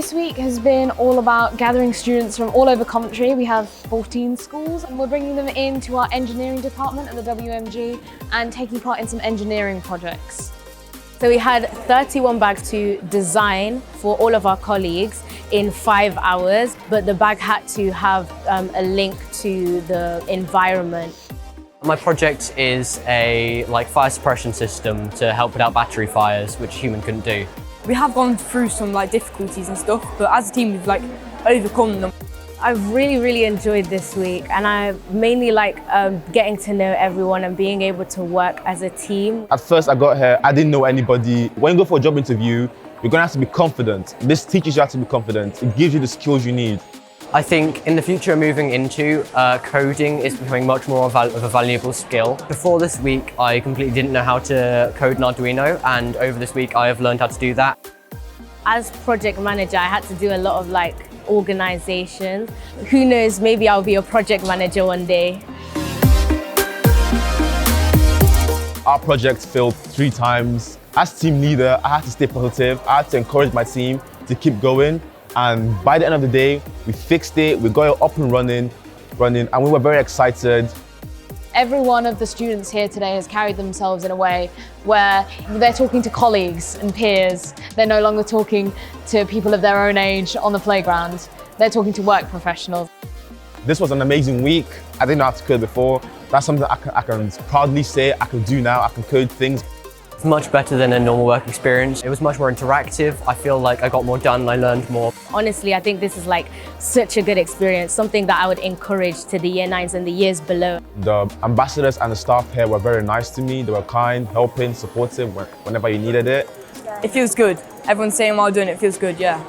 This week has been all about gathering students from all over Coventry. We have 14 schools and we're bringing them into our engineering department at the WMG and taking part in some engineering projects. So we had 31 bags to design for all of our colleagues in 5 hours, but the bag had to have a link to the environment. My project is a fire suppression system to help put out battery fires, which a human couldn't do. We have gone through some difficulties and stuff, but as a team we've overcome them. I've really enjoyed this week, and I mainly getting to know everyone and being able to work as a team. At first I got here, I didn't know anybody. When you go for a job interview, you're gonna have to be confident. This teaches you how to be confident. It gives you the skills you need. I think in the future moving into coding is becoming much more of a valuable skill. Before this week, I completely didn't know how to code an Arduino, and over this week I have learned how to do that. As project manager, I had to do a lot of organization. Who knows, maybe I'll be a project manager one day. Our project failed 3 times. As team leader, I had to stay positive. I had to encourage my team to keep going. And by the end of the day, we fixed it, we got it up and running, and we were very excited. Every one of the students here today has carried themselves in a way where they're talking to colleagues and peers. They're no longer talking to people of their own age on the playground. They're talking to work professionals. This was an amazing week. I didn't know how to code before. That's something I can proudly say I can do now. I can code things. It's much better than a normal work experience. It was much more interactive. I feel like I got more done and I learned more. Honestly, I think this is such a good experience, something that I would encourage to the year 9s and the years below. The ambassadors and the staff here were very nice to me. They were kind, helping, supportive whenever you needed it. It feels good. Everyone's saying while doing it feels good, yeah.